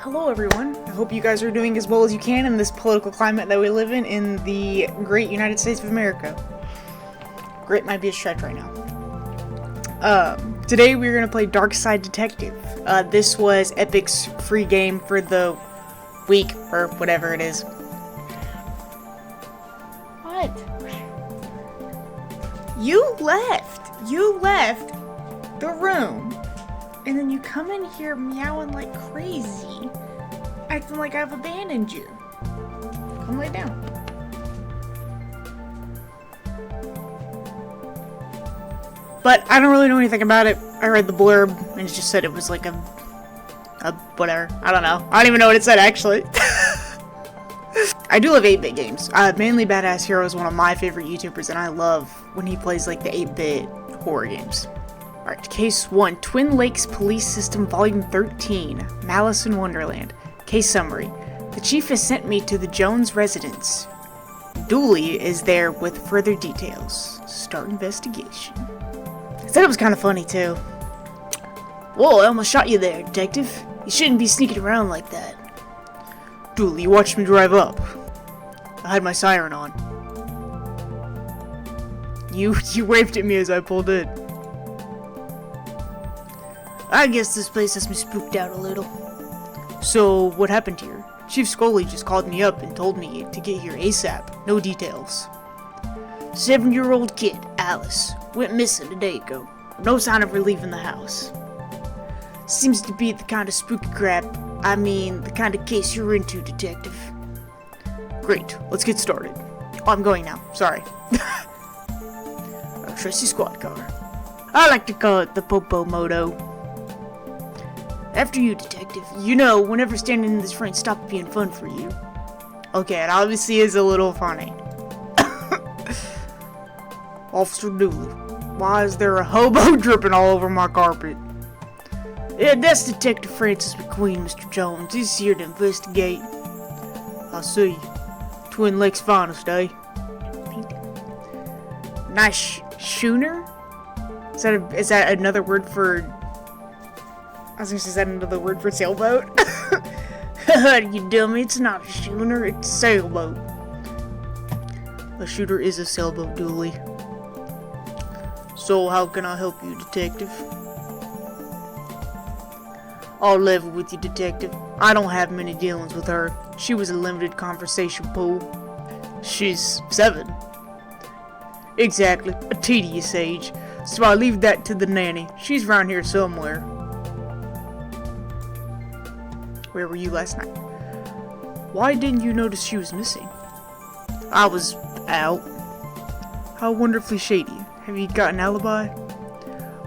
Hello everyone, I hope you guys are doing as well as you can in this political climate that we live in the great United States of America. Great might be a stretch right now. Today we're going to play Darkside Detective. This was Epic's free game for the week, or whatever it is. What? You left the room, and then you come in here meowing like crazy, acting like I've abandoned you. Come lay down. But I don't really know anything about it. I read the blurb, and it just said it was like a whatever. I don't know. I don't even know what it said, actually. I do love 8-bit games. Mainly Badass Hero is one of my favorite YouTubers, and I love when he plays like the 8-bit horror games. Alright, Case 1, Twin Lakes Police System Volume 13, Malice in Wonderland. Case Summary. The Chief has sent me to the Jones residence. Dooley is there with further details. Start investigation. I said it was kind of funny, too. Whoa, I almost shot you there, detective. You shouldn't be sneaking around like that. Dooley, you watched me drive up. I had my siren on. You waved at me as I pulled in. I guess this place has me spooked out a little. So, what happened here? Chief Scully just called me up and told me to get here ASAP. No details. 7-year-old kid, Alice, went missing a day ago. No sign of her leaving the house. Seems to be the kind of spooky crap. I mean, the kind of case you're into, detective. Great, let's get started. Oh, I'm going now. Sorry. A trusty squad car. I like to call it the Popo Moto. After you, detective. You know, whenever standing in this front stopped being fun for you. Okay, it obviously is a little funny. Officer Dooley, why is there a hobo dripping all over my carpet? Yeah, that's Detective Francis McQueen, Mr. Jones. He's here to investigate. I see. Twin Lakes finest, eh? Nice schooner? Is that another word for... I was gonna say, is that another word for sailboat? You dummy, it's not a schooner, it's a sailboat. A shooter is a sailboat, Dooley. So, how can I help you, detective? I'll level with you, detective. I don't have many dealings with her. She was a limited conversation pool. She's 7. Exactly, a tedious age. So I leave that to the nanny. She's around here somewhere. Where were you last night? Why didn't you notice she was missing? I was out. How wonderfully shady. Have you got an alibi?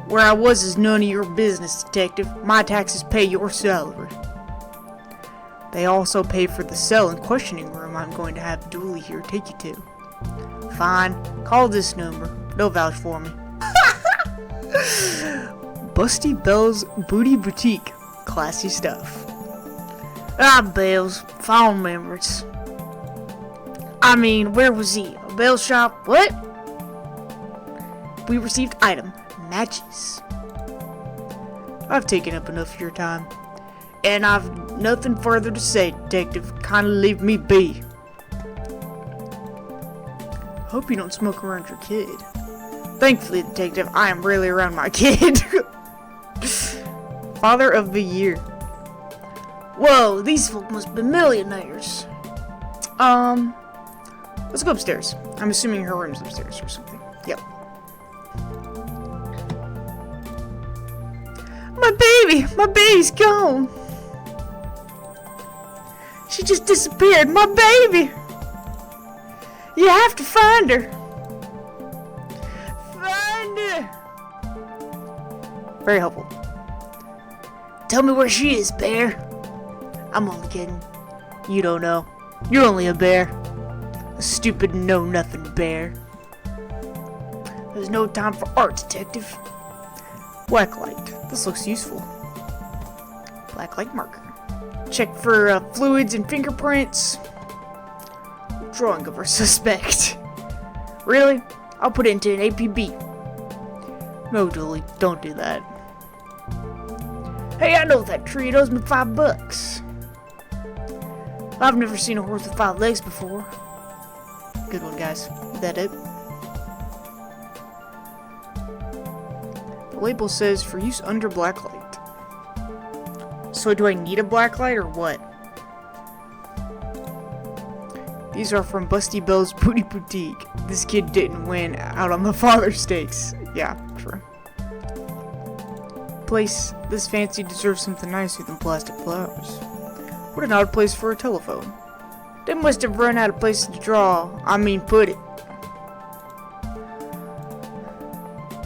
Where I was is none of your business, detective. My taxes pay your salary. They also pay for the cell and questioning room I'm going to have Dooley here take you to. Fine. Call this number. They'll vouch for me. Busty Bell's Booty Boutique. Classy stuff. Bells. Fond memories. I mean, where was he? A bell shop? What? We received item. Matches. I've taken up enough of your time. And I've nothing further to say, detective. Kindly leave me be. Hope you don't smoke around your kid. Thankfully, detective, I am rarely around my kid. Father of the year. Whoa, these folk must be millionaires. Let's go upstairs. I'm assuming her room's upstairs or something. Yep. My baby's gone. She just disappeared. My baby. You have to find her. Find her. Very helpful. Tell me where she is, bear. I'm only kidding. You don't know. You're only a bear. A stupid know-nothing bear. There's no time for art, detective. Black light. This looks useful. Black light marker. Check for fluids and fingerprints. Drawing of our suspect. Really? I'll put it into an APB. No, Dooley, don't do that. Hey, I know that tree. It owes me $5. I've never seen a horse with 5 legs before. Good one, guys. Is that it? The label says for use under blacklight. So do I need a blacklight or what? These are from Busty Bell's Booty Boutique. This kid didn't win out on the father stakes. Yeah, true. Place this fancy deserves something nicer than plastic flowers. What an odd place for a telephone. They must have run out of places to put it.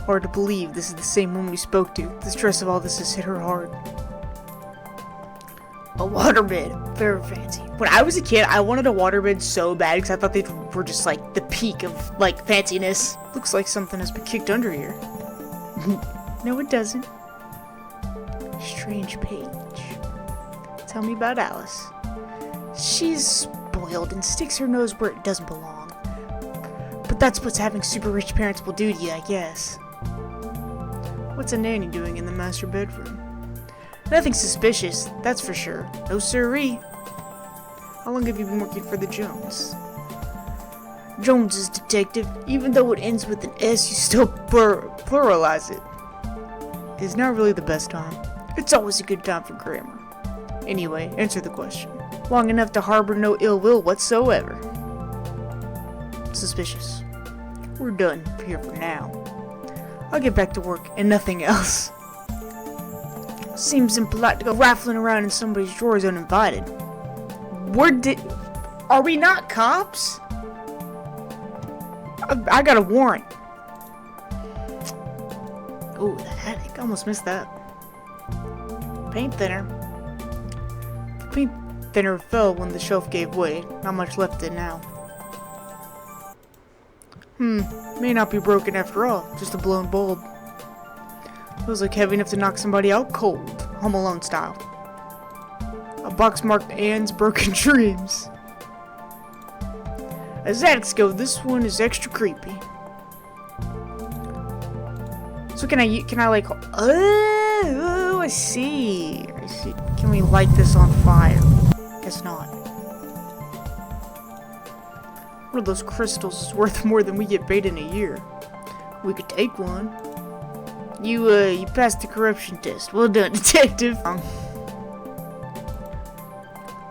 Hard to believe this is the same woman we spoke to. The stress of all this has hit her hard. A waterbed. Very fancy. When I was a kid, I wanted a waterbed so bad because I thought they were just like the peak of like fanciness. Looks like something has been kicked under here. No, it doesn't. Strange page. Tell me about Alice. She's spoiled and sticks her nose where it doesn't belong. But that's what having super rich parents will do to you, I guess. What's a nanny doing in the master bedroom? Nothing suspicious, that's for sure. No siree. How long have you been working for the Jones? Jones's detective. Even though it ends with an S, you still pluralize it. It's not really the best time. It's always a good time for grammar. Anyway, answer the question. Long enough to harbor no ill will whatsoever. Suspicious. We're done here for now. I'll get back to work and nothing else. Seems impolite to go raffling around in somebody's drawers uninvited. Are we not cops? I got a warrant. Oh, the attic. Almost missed that. Paint thinner. The paint thinner fell when the shelf gave way. Not much left in now. May not be broken after all. Just a blown bulb. Feels like heavy enough to knock somebody out cold. Home Alone style. A box marked Anne's Broken Dreams. As addicts go, this one is extra creepy. So can I like, oh, I see. Can we light this on fire? Guess not. One of those crystals is worth more than we get paid in a year. We could take one. You passed the corruption test. Well done, detective. A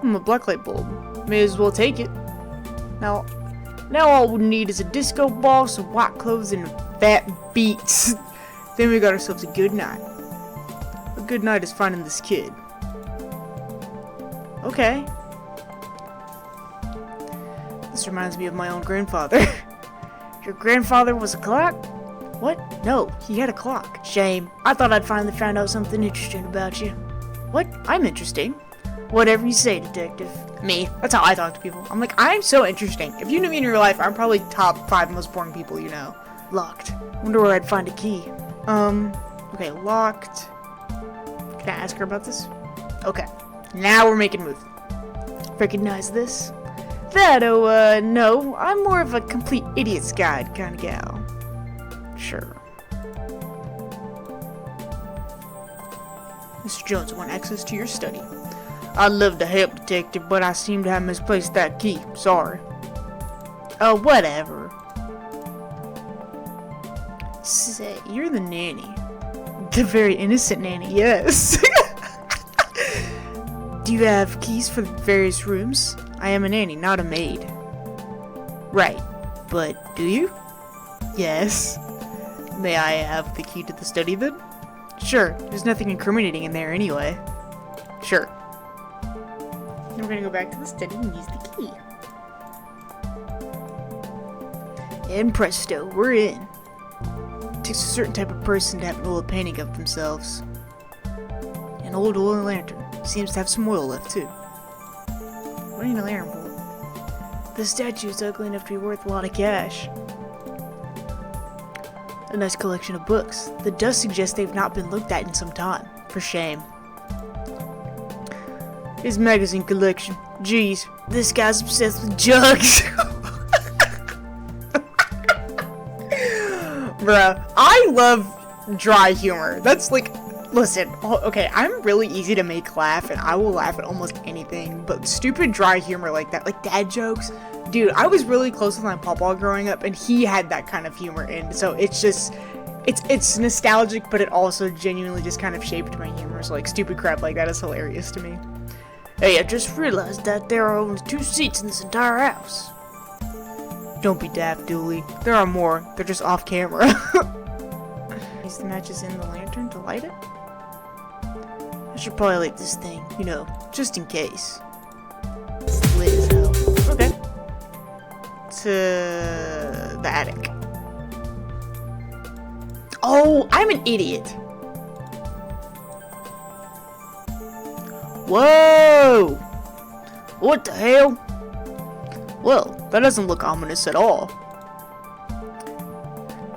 blacklight bulb. May as well take it. Now all we need is a disco ball, some white clothes, and fat beats. Then we got ourselves a good night. A good night is finding this kid. Okay. This reminds me of my own grandfather. Your grandfather was a clock? What? No, he had a clock. Shame. I thought I'd finally found out something interesting about you. What? I'm interesting? Whatever you say, detective. Me. That's how I talk to people. I'm like, I'm so interesting. If you knew me in real life, I'm probably top 5 most boring people you know. Locked. Wonder where I'd find a key. Okay, locked. Can I ask her about this? Okay. Now we're making moves. Recognize this? No. I'm more of a complete idiot's guide kind of gal. Sure. Mr. Jones, I want access to your study. I'd love to help, detective, but I seem to have misplaced that key. Sorry. Whatever. Say, you're the nanny. The very innocent nanny, yes. Do you have keys for the various rooms? I am a nanny, not a maid. Right, but do you? Yes. May I have the key to the study then? Sure, there's nothing incriminating in there anyway. Sure. Then we're gonna go back to the study and use the key. And presto, we're in. It takes a certain type of person to have an oil painting of themselves. An old oil lantern. Seems to have some oil left too. What do you need a lantern for? The statue is ugly enough to be worth a lot of cash. A nice collection of books. The dust suggests they've not been looked at in some time. For shame. His magazine collection. Jeez, this guy's obsessed with jugs. Bruh, I love dry humor. That's like, Listen, okay, I'm really easy to make laugh, and I will laugh at almost anything, but stupid dry humor like that, like dad jokes, dude, I was really close with my papa growing up, and he had that kind of humor in, so it's just, it's nostalgic, but it also genuinely just kind of shaped my humor, so like stupid crap like that is hilarious to me. Hey, I just realized that there are only 2 seats in this entire house. Don't be daft, Dooley. There are more, they're just off camera. Use the matches in the lantern to light it? I should probably light this thing, you know, just in case. It's lit as hell. Okay. To the attic. Oh, I'm an idiot. Whoa! What the hell? Well, that doesn't look ominous at all.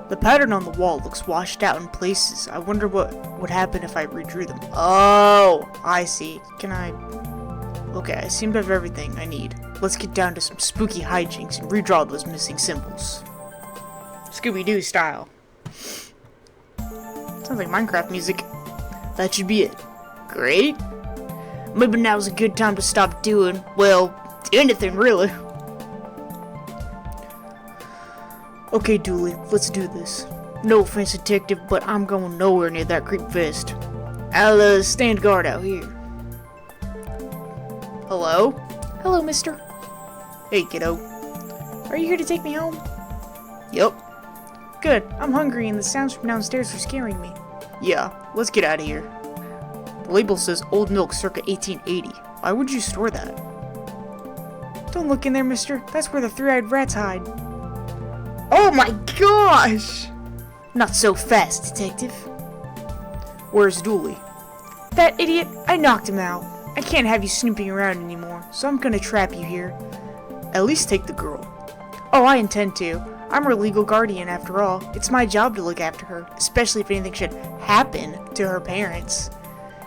The pattern on the wall looks washed out in places. I wonder what would happen if I redrew them. Oh, I see. Can I... Okay, I seem to have everything I need. Let's get down to some spooky hijinks and redraw those missing symbols. Scooby-Doo style. Sounds like Minecraft music. That should be it. Great. Maybe now's a good time to stop doing, well, anything really. Okay, Dooley, let's do this. No offense, detective, but I'm going nowhere near that creep fest. I'll, stand guard out here. Hello? Hello, mister. Hey, kiddo. Are you here to take me home? Yep. Good. I'm hungry and the sounds from downstairs are scaring me. Yeah, let's get out of here. The label says old milk circa 1880. Why would you store that? Don't look in there, mister. That's where the 3-eyed rats hide. Oh my gosh! Not so fast, detective. Where's Dooley? That idiot, I knocked him out. I can't have you snooping around anymore, so I'm gonna trap you here. At least take the girl. Oh, I intend to. I'm her legal guardian after all. It's my job to look after her, especially if anything should happen to her parents.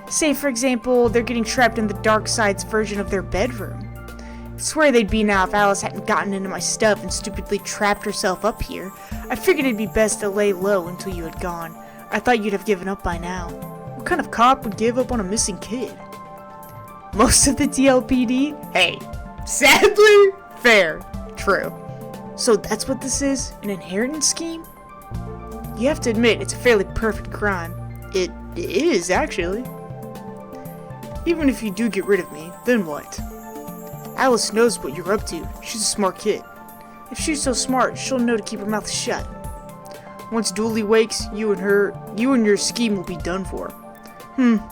Say, for example, they're getting trapped in the Darkside's version of their bedroom. I swear they'd be now if Alice hadn't gotten into my stuff and stupidly trapped herself up here. I figured it'd be best to lay low until you had gone. I thought you'd have given up by now. What kind of cop would give up on a missing kid? Most of the TLPD? Hey, sadly, fair, true. So that's what this is? An inheritance scheme? You have to admit, it's a fairly perfect crime. It is, actually. Even if you do get rid of me, then what? Alice knows what you're up to. She's a smart kid. If she's so smart, she'll know to keep her mouth shut. Once Dooley wakes, you and your scheme will be done for.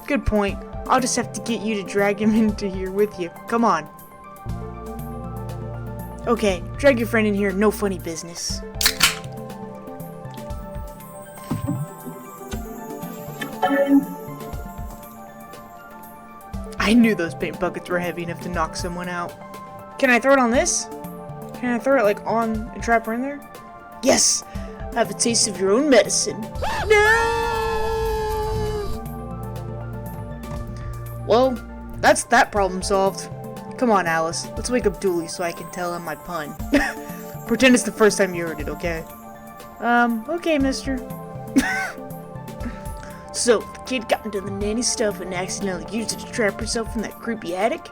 Good point. I'll just have to get you to drag him into here with you. Come on. Okay, drag your friend in here, no funny business. I knew those paint buckets were heavy enough to knock someone out. Can I throw it on this? Can I throw it like on and trap her in there? Yes! Have a taste of your own medicine. No! Well, that's that problem solved. Come on, Alice. Let's wake up Dooley so I can tell him my pun. Pretend it's the first time you heard it, okay? Okay, mister. So, the kid got into the nanny stuff and accidentally used it to trap herself in that creepy attic?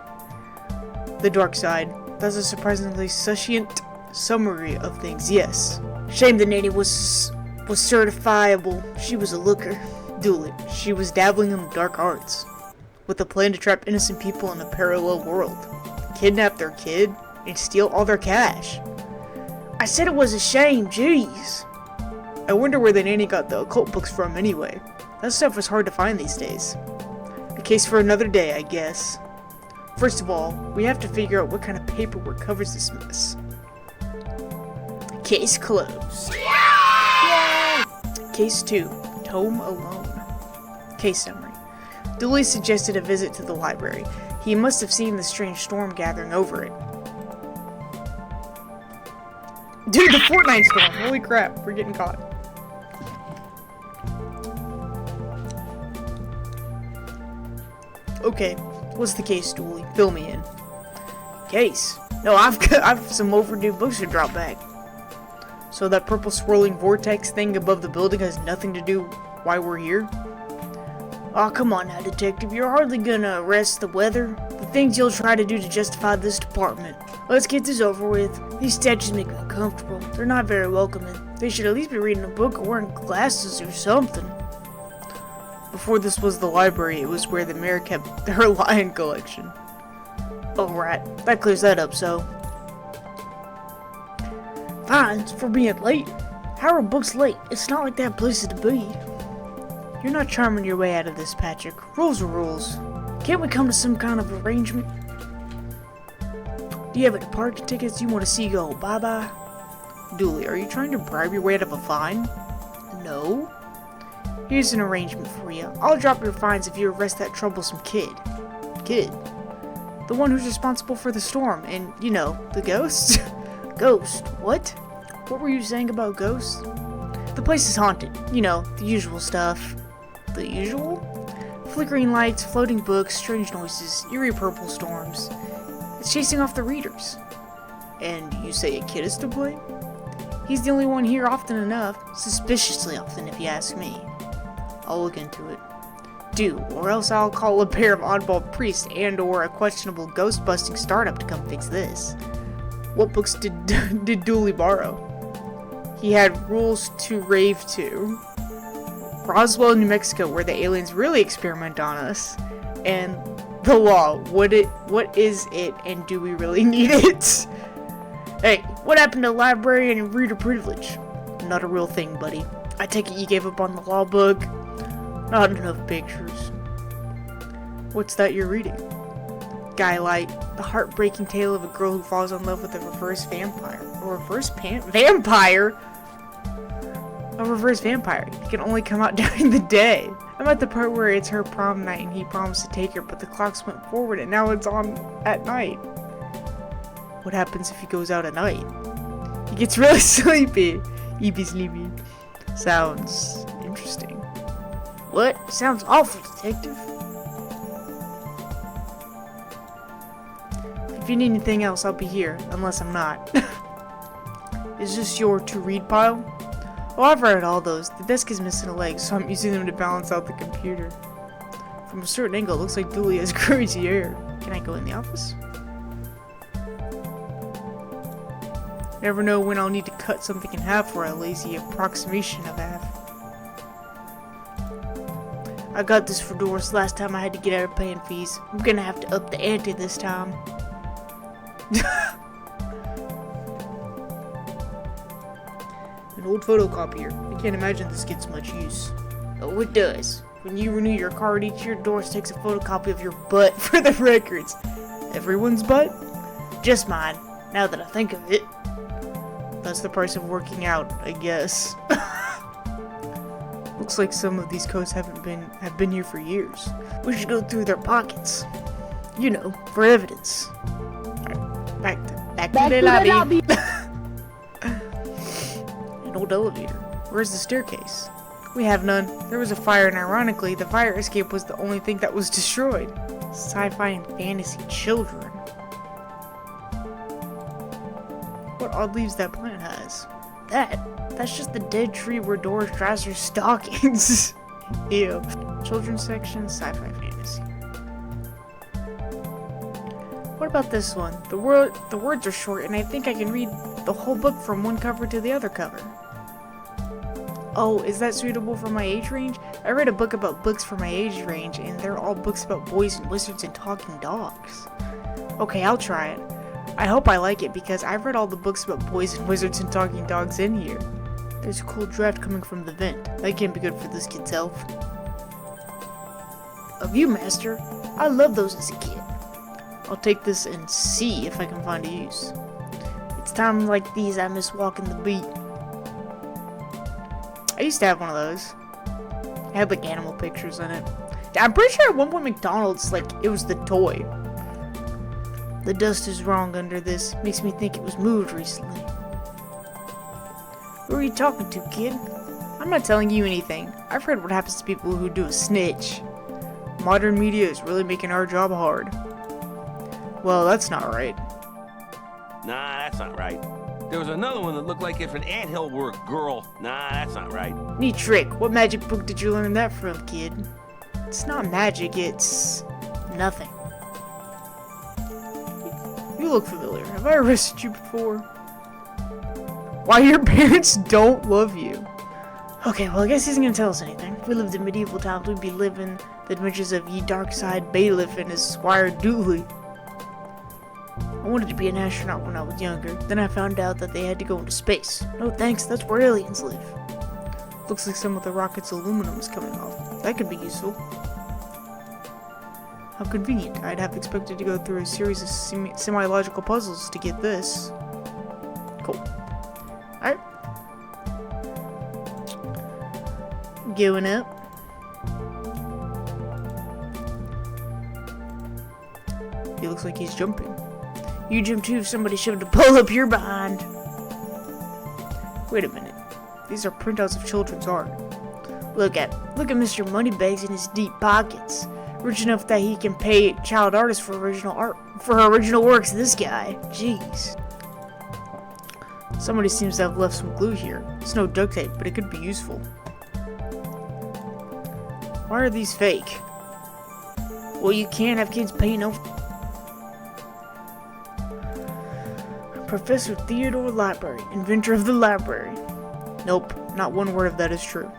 The Darkside. That's a surprisingly succinct summary of things, yes. Shame the nanny was certifiable. She was a looker. Dooley. She was dabbling in the dark arts. With a plan to trap innocent people in a parallel world. Kidnap their kid and steal all their cash. I said it was a shame, jeez. I wonder where the nanny got the occult books from anyway. That stuff is hard to find these days. A case for another day, I guess. First of all, we have to figure out what kind of paperwork covers this mess. Case closed. Yay! Case 2. Home Alone. Case summary. Dooley suggested a visit to the library. He must have seen the strange storm gathering over it. Dude, the Fortnite storm! Holy crap, we're getting caught. Okay, what's the case, Dooley? Fill me in. Case? No, I've some overdue books to drop back. So that purple swirling vortex thing above the building has nothing to do why we're here? Aw, come on now, detective. You're hardly gonna arrest the weather. The things you'll try to do to justify this department. Let's get this over with. These statues make me uncomfortable. They're not very welcoming. They should at least be reading a book or wearing glasses or something. Before this was the library, it was where the mayor kept her lion collection. Oh, right. That clears that up, so. Fines for being late? How are books late? It's not like they have places to be. You're not charming your way out of this, Patrick. Rules are rules. Can't we come to some kind of arrangement? Do you have any parking tickets you want to see go bye-bye? Dooley, are you trying to bribe your way out of a fine? No. Here's an arrangement for you. I'll drop your fines if you arrest that troublesome kid. Kid? The one who's responsible for the storm and, you know, the ghosts? Ghost? What? What were you saying about ghosts? The place is haunted. You know, the usual stuff. The usual? Flickering lights, floating books, strange noises, eerie purple storms. It's chasing off the readers. And you say a kid is to blame? He's the only one here often enough. Suspiciously often, if you ask me. I'll look into it. Do, or else I'll call a pair of oddball priests and or a questionable ghost-busting startup to come fix this. What books did Dooley borrow? He had Rules to Rave to, Roswell, New Mexico, where the aliens really experiment on us, and The Law. What is it, and do we really need it? Hey, what happened to library and reader privilege? Not a real thing, buddy. I take it you gave up on the law book? Not enough pictures. What's that you're reading? Skylight, the heartbreaking tale of a girl who falls in love with a reverse vampire. A reverse vampire? A reverse vampire. It can only come out during the day. I'm at the part where it's her prom night and he promised to take her, but the clocks went forward and now it's on at night. What happens if he goes out at night? He gets really sleepy. Sleepy. Sounds interesting. What? Sounds awful, detective. If you need anything else, I'll be here, unless I'm not. Is this your to-read pile? Oh, I've read all those. The desk is missing a leg, so I'm using them to balance out the computer. From a certain angle, it looks like Dooley has crazy hair. Can I go in the office? Never know when I'll need to cut something in half for a lazy approximation of half. I got this for Doris last time I had to get out of paying fees. I'm gonna have to up the ante this time. An old photocopier. I can't imagine this gets much use. Oh, it does. When you renew your card, each year Doris takes a photocopy of your butt for the records. Everyone's butt? Just mine, now that I think of it. That's the price of working out, I guess. Looks like some of these coats have been here for years. We should go through their pockets. You know, for evidence. Alright, back to the lobby. An old elevator. Where's the staircase? We have none. There was a fire, and ironically, the fire escape was the only thing that was destroyed. Sci-fi and fantasy children. What odd leaves that plant has? That's just the dead tree where Doris dries her stockings. Ew. Children's section, sci-fi fantasy. What about this one? The words are short, and I think I can read the whole book from one cover to the other cover. Oh, is that suitable for my age range? I read a book about books for my age range, and they're all books about boys and wizards and talking dogs. Okay, I'll try it. I hope I like it, because I've read all the books about boys and wizards and talking dogs in here. There's a cool draft coming from the vent. That can't be good for this kid's health. A Viewmaster? I love those as a kid. I'll take this and see if I can find a use. It's times like these I miss walking the beat. I used to have one of those. It had like animal pictures in it. I'm pretty sure at one point McDonald's, like, it was the toy. The dust is wrong under this. Makes me think it was moved recently. Who are you talking to, kid? I'm not telling you anything. I've heard what happens to people who do a snitch. Modern media is really making our job hard. Well, that's not right. Nah, that's not right. There was another one that looked like if an anthill were a girl. Nah, that's not right. Neat trick. What magic book did you learn that from, kid? It's not magic, it's nothing. You look familiar. Have I arrested you before? Why your parents don't love you? Okay, well I guess he isn't gonna tell us anything. If we lived in medieval times, we'd be living the adventures of ye Darkside bailiff and his squire Dooley. I wanted to be an astronaut when I was younger. Then I found out that they had to go into space. No thanks, that's where aliens live. Looks like some of the rocket's aluminum is coming off. That could be useful. How convenient. I'd have expected to go through a series of semi-logical puzzles to get this. Cool. Alright. Going up. He looks like he's jumping. You jump too if somebody shoved a pole up your behind. Wait a minute. These are printouts of children's art. Look at Mr. Moneybags in his deep pockets. Rich enough that he can pay child artists for original works. This guy. Jeez. Somebody seems to have left some glue here. It's no duct tape, but it could be useful. Why are these fake? Well, you can't have kids paying over. Professor Theodore Library, inventor of the library. Nope, not one word of that is true.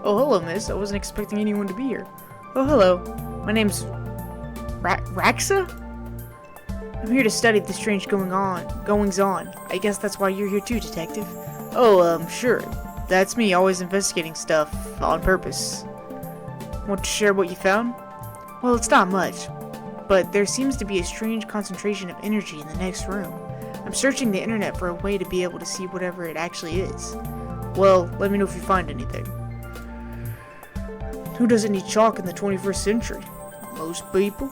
Oh, hello, miss. I wasn't expecting anyone to be here. Oh, hello. My name's Raxa? I'm here to study the strange goings-on. I guess that's why you're here too, detective. Oh, sure. That's me, always investigating stuff on purpose. Want to share what you found? Well, it's not much, but there seems to be a strange concentration of energy in the next room. I'm searching the internet for a way to be able to see whatever it actually is. Well, let me know if you find anything. Who doesn't need chalk in the 21st century? Most people?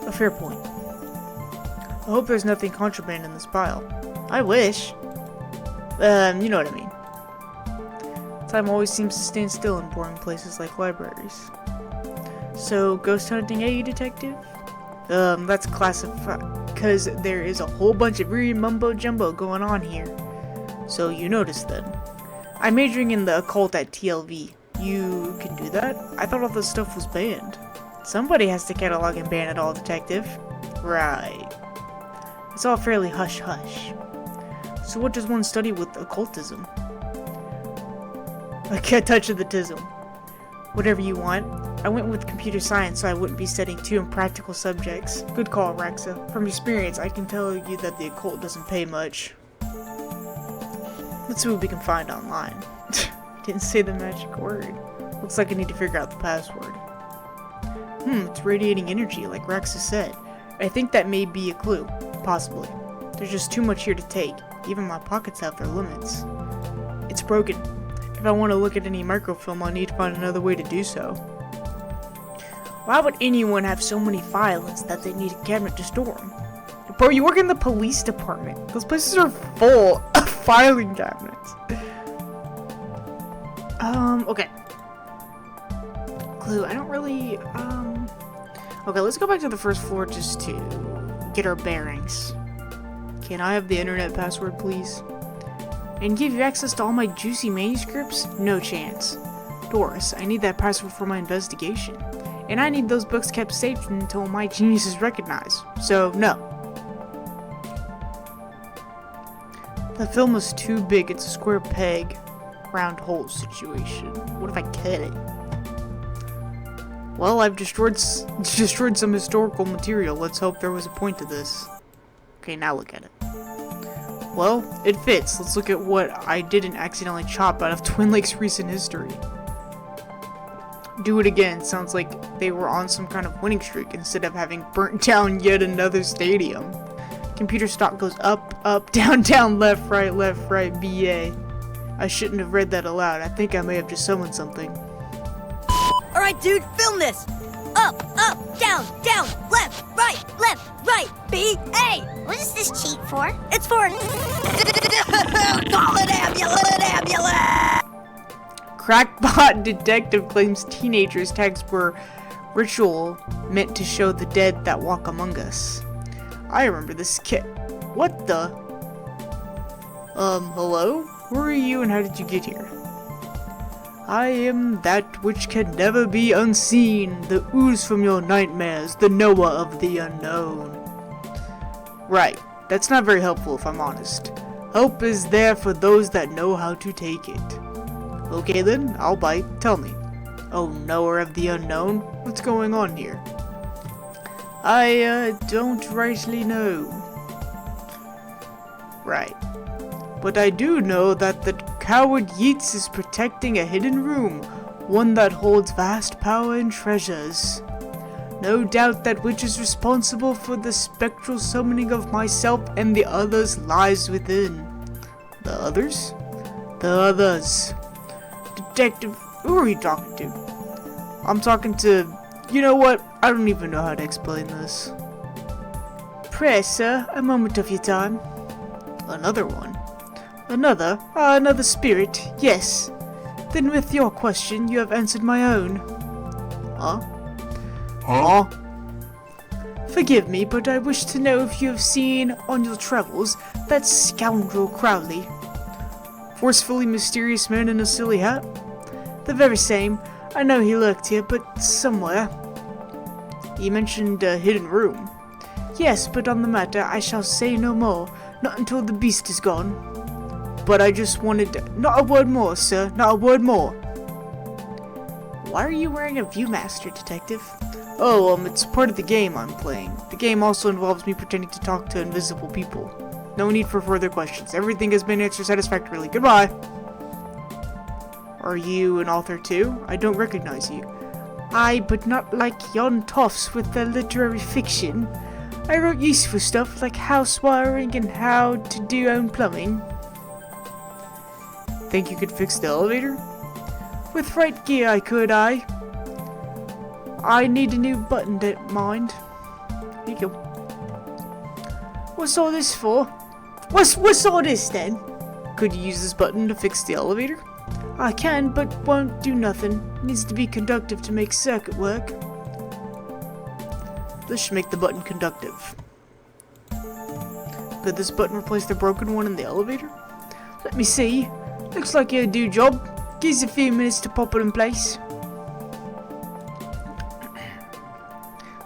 A fair point. I hope there's nothing contraband in this pile. I wish. You know what I mean. Time always seems to stand still in boring places like libraries. So, ghost hunting, eh, detective? That's classified, because there is a whole bunch of weird mumbo-jumbo going on here. So, you noticed then. I'm majoring in the occult at TLV. You can do that? I thought all this stuff was banned. Somebody has to catalog and ban it all, detective. Right. It's all fairly hush-hush. So what does one study with occultism? I can't touch the tism. Whatever you want. I went with computer science so I wouldn't be studying too impractical subjects. Good call, Raxa. From experience, I can tell you that the occult doesn't pay much. Let's see what we can find online. Didn't say the magic word. Looks like I need to figure out the password. It's radiating energy, like Raxa said. I think that may be a clue. Possibly. There's just too much here to take. Even my pockets have their limits. It's broken. If I want to look at any microfilm, I'll need to find another way to do so. Why would anyone have so many filings that they need a cabinet to store them? Bro, you work in the police department. Those places are full of filing cabinets. Okay. Clue, I don't really, Okay, let's go back to the first floor just to get our bearings. Can I have the internet password, please? And give you access to all my juicy manuscripts? No chance. Doris, I need that password for my investigation. And I need those books kept safe until my genius is recognized. So, no. The film is too big. It's a square peg, round hole situation. What if I cut it? Well, I've destroyed some historical material. Let's hope there was a point to this. Okay, now look at it. Well, it fits. Let's look at what I didn't accidentally chop out of Twin Lakes' recent history. Do it again. Sounds like they were on some kind of winning streak instead of having burnt down yet another stadium. Computer stock goes up, up, down, down, left, right, BA. I shouldn't have read that aloud. I think I may have just summoned something. Alright, dude, film this! Up, down, left, right, B-A! What is this cheat for? It's for... Call an ambulance! Crackpot detective claims teenagers' tags were ritual meant to show the dead that walk among us. I remember this kid. What the? Hello? Who are you and how did you get here? I am that which can never be unseen, the ooze from your nightmares, the knower of the unknown. Right, that's not very helpful if I'm honest. Help is there for those that know how to take it. Okay then, I'll bite. Tell me. Oh, knower of the unknown, what's going on here? I don't rightly know. Right. But I do know that the coward Yeats is protecting a hidden room, one that holds vast power and treasures. No doubt that which is responsible for the spectral summoning of myself and the others lies within. The others? The others. Detective, who are you talking to? I'm talking to... You know what? I don't even know how to explain this. Pray, sir, a moment of your time. Another one? Another spirit, yes. Then with your question, you have answered my own. Huh? Huh? Forgive me, but I wish to know if you have seen, on your travels, that scoundrel Crowley. Forcefully mysterious man in a silly hat? The very same. I know he lurked here, but somewhere. You mentioned a hidden room. Yes, but on the matter I shall say no more, not until the beast is gone. But I just wanted to... Not a word more, sir, not a word more. Why are you wearing a Viewmaster, Detective? Oh, it's part of the game I'm playing. The game also involves me pretending to talk to invisible people. No need for further questions. Everything has been answered satisfactorily. Goodbye! Are you an author too? I don't recognize you. Aye, but not like yon toffs with their literary fiction. I wrote useful stuff like house wiring and how to do own plumbing. Think you could fix the elevator? With right gear I could, I need a new button, don't mind. Here you go. What's all this for? What's all this then? Could you use this button to fix the elevator? I can, but won't do nothing. Needs to be conductive to make circuit work. This should make the button conductive. Could this button replace the broken one in the elevator? Let me see. Looks like it'll do job. Gives a few minutes to pop it in place.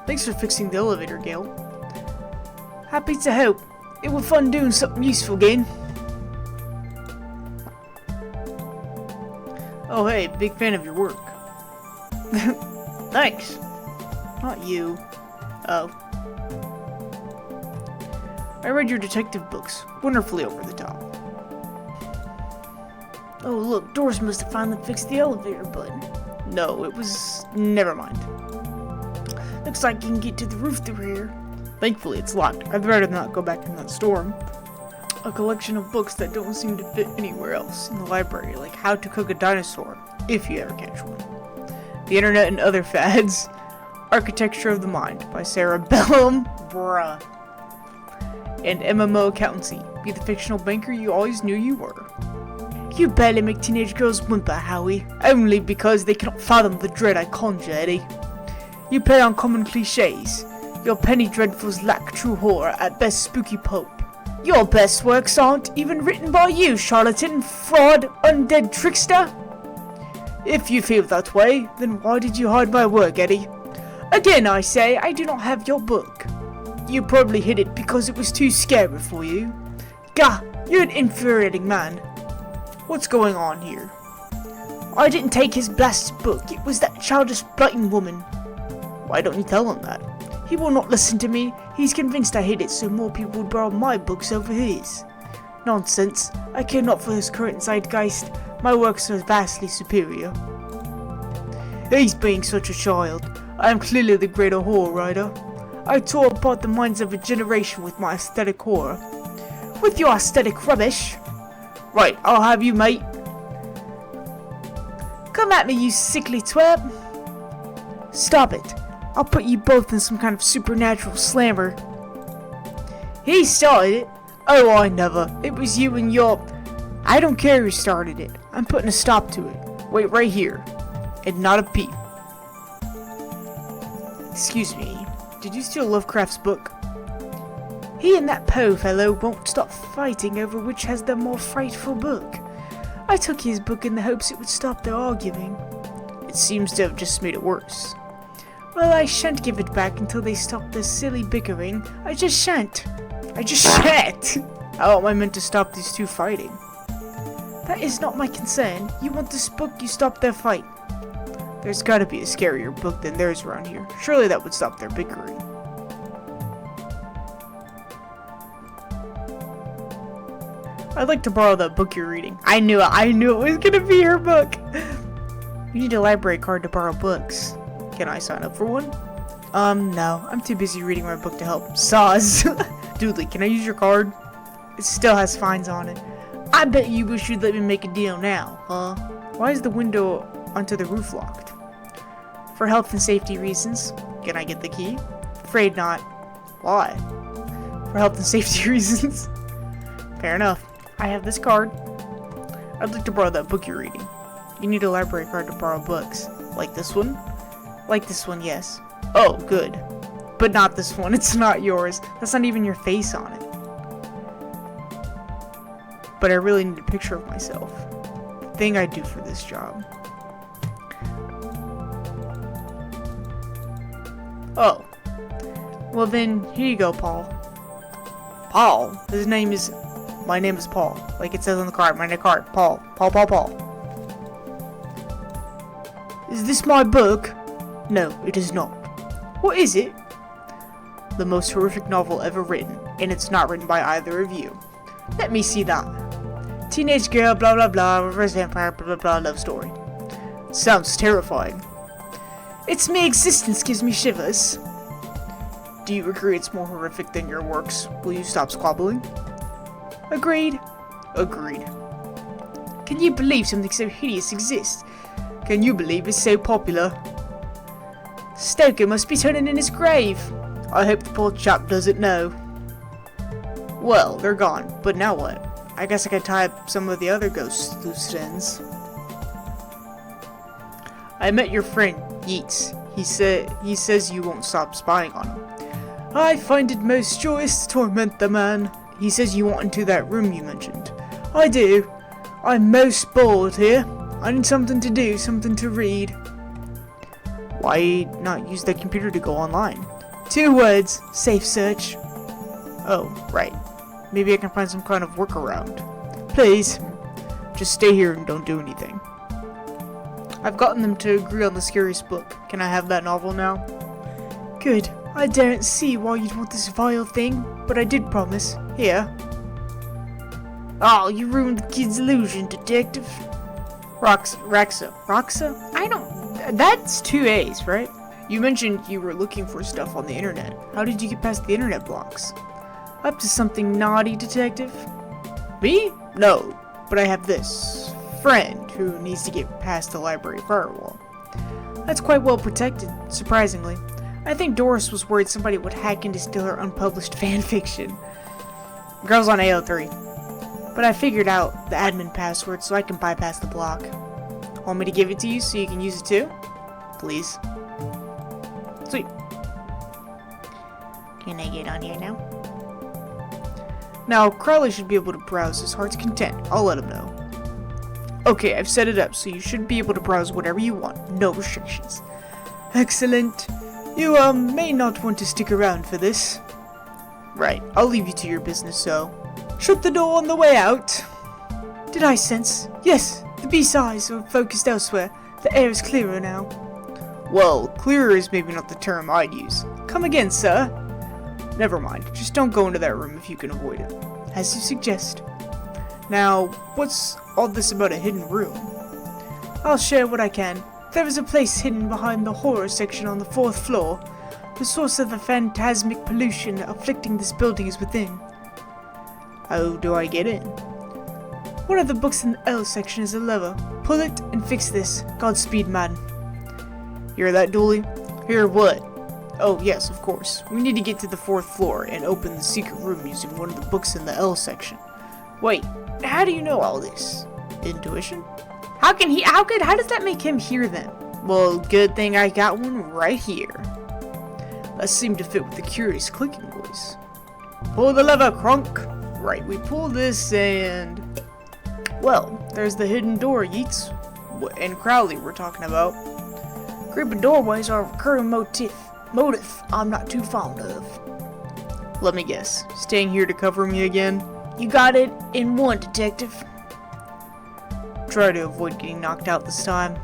Thanks for fixing the elevator, Gale. Happy to help. It was fun doing something useful again. Oh hey, big fan of your work. Thanks. Not you. Oh. I read your detective books. Wonderfully over the top. Oh look, Doris must have finally fixed the elevator button. No, it was... never mind. Looks like you can get to the roof through here. Thankfully it's locked. I'd rather not go back in that storm. A collection of books that don't seem to fit anywhere else in the library, like How to Cook a Dinosaur, if you ever catch one. The Internet and Other Fads. Architecture of the Mind by Sarah Bellum, bruh. And MMO Accountancy. Be the fictional banker you always knew you were. You barely make teenage girls whimper, Howie. Only because they cannot fathom the dread I conjure, Eddie. You play on common cliches. Your penny dreadfuls lack true horror, at best spooky pulp. Your best works aren't even written by you, charlatan, fraud, undead trickster. If you feel that way, then why did you hide my work, Eddie? Again, I say, I do not have your book. You probably hid it because it was too scary for you. Gah, you're an infuriating man. What's going on here? I didn't take his blasted book. It was that childish blighting woman. Why don't you tell him that? He will not listen to me. He's convinced I hid it so more people would borrow my books over his. Nonsense. I care not for his current zeitgeist. My works are vastly superior. He's being such a child. I am clearly the greater horror writer. I tore apart the minds of a generation with my aesthetic horror. With your aesthetic rubbish. Right, I'll have you, mate. Come at me, you sickly twerp. Stop it. I'll put you both in some kind of supernatural slammer. He started it. Oh, I never. It was you and your... I don't care who started it. I'm putting a stop to it. Wait right here. And not a peep. Excuse me. Did you steal Lovecraft's book? He and that Poe fellow won't stop fighting over which has the more frightful book. I took his book in the hopes it would stop their arguing. It seems to have just made it worse. Well, I shan't give it back until they stop this silly bickering. I just shan't. I just shan't. How am I meant to stop these two fighting? That is not my concern. You want this book, you stop their fight. There's gotta be a scarier book than theirs around here. Surely that would stop their bickering. I'd like to borrow that book you're reading. I knew it was gonna be her book. You need a library card to borrow books. Can I sign up for one? No. I'm too busy reading my book to help. Saws. Doodly, can I use your card? It still has fines on it. I bet you wish you'd let me make a deal now, huh? Why is the window onto the roof locked? For health and safety reasons. Can I get the key? Afraid not. Why? For health and safety reasons. Fair enough. I have this card. I'd like to borrow that book you're reading. You need a library card to borrow books. Like this one? Like this one, yes. Oh, good. But not this one. It's not yours. That's not even your face on it. But I really need a picture of myself. The thing I do for this job. Oh. Well then, here you go, Paul. Paul? My name is Paul. Like it says on the card. My card. Paul. Paul. Is this my book? No, it is not. What is it? The most horrific novel ever written, and it's not written by either of you. Let me see that. Teenage girl, blah blah blah, reverse vampire, blah blah blah, love story. Sounds terrifying. Its mere existence gives me shivers. Do you agree it's more horrific than your works? Will you stop squabbling? Agreed. Agreed. Can you believe something so hideous exists? Can you believe it's so popular? Stoker must be turning in his grave. I hope the poor chap doesn't know. Well, they're gone, but now what? I guess I could tie up some of the other ghosts' loose ends. I met your friend, Yeats. He says you won't stop spying on him. I find it most joyous to torment the man. He says you want into that room you mentioned. I do. I'm most bored here. I need something to do, something to read. Why not use the computer to go online? 2 words. Safe search. Oh, right. Maybe I can find some kind of workaround. Please. Just stay here and don't do anything. I've gotten them to agree on the scariest book. Can I have that novel now? Good. I don't see why you'd want this vile thing, but I did promise. Here. Oh, you ruined the kid's illusion, detective. Roxa? I don't... That's 2 A's, right? You mentioned you were looking for stuff on the internet. How did you get past the internet blocks? Up to something naughty, detective? Me? No, but I have this friend who needs to get past the library firewall. That's quite well protected, surprisingly. I think Doris was worried somebody would hack in to steal her unpublished fanfiction. Girl's on AO3. But I figured out the admin password so I can bypass the block. Want me to give it to you so you can use it too? Please. Sweet. Can I get on here now? Now, Crowley should be able to browse his heart's content. I'll let him know. Okay, I've set it up so you should be able to browse whatever you want. No restrictions. Excellent. You, may not want to stick around for this. Right, I'll leave you to your business, so... Shut the door on the way out. Did I sense? Yes, the beast's eyes are focused elsewhere. The air is clearer now. Well, clearer is maybe not the term I'd use. Come again, sir. Never mind, just don't go into that room if you can avoid it. As you suggest. Now, what's all this about a hidden room? I'll share what I can. There is a place hidden behind the horror section on the 4th floor. The source of the phantasmic pollution afflicting this building is within. How do I get in? One of the books in the L section is a lever. Pull it and fix this. Godspeed, man. Hear that, Dooley? Hear what? Oh, yes, of course. We need to get to the 4th floor and open the secret room using one of the books in the L section. Wait, how do you know all this? Intuition? How does that make him hear them? Well, good thing I got one right here. That seemed to fit with the curious clicking voice. Pull the lever, Crunk. Right, we pull this and... Well, there's the hidden door Yeats and Crowley were talking about. Creeping doorways are a recurring motif I'm not too fond of. Let me guess, staying here to cover me again? You got it in one, detective. Try to avoid getting knocked out this time.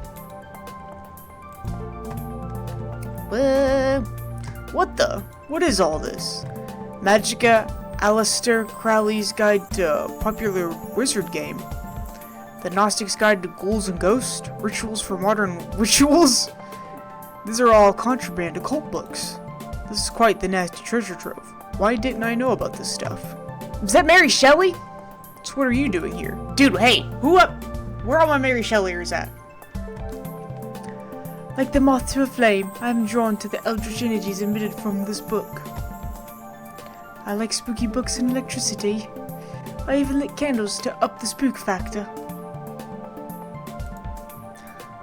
What the? What is all this? Magica Aleister Crowley's Guide to Popular Wizard Game. The Gnostic's Guide to Ghouls and Ghosts. Rituals for Modern Rituals? These are all contraband occult books. This is quite the nasty treasure trove. Why didn't I know about this stuff? Is that Mary Shelley? So what are you doing here? Dude, hey, where all my Mary Shelleyers at? Like the moth to a flame, I am drawn to the eldritch energies emitted from this book. I like spooky books and electricity. I even lit candles to up the spook factor.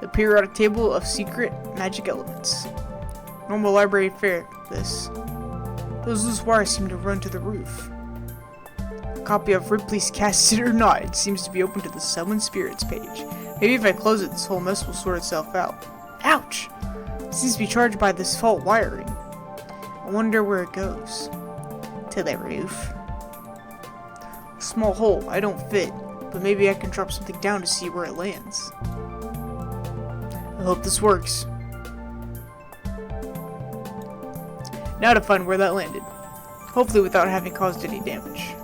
The periodic table of secret magic elements. Normal library fare, this. Those loose wires seem to run to the roof. A copy of Ripley's Cast It or Not. It seems to be open to the Summon Spirits page. Maybe if I close it, this whole mess will sort itself out. Ouch! It seems to be charged by this fault wiring. I wonder where it goes. To the roof. A small hole. I don't fit. But maybe I can drop something down to see where it lands. I hope this works. Now to find where that landed. Hopefully without having caused any damage.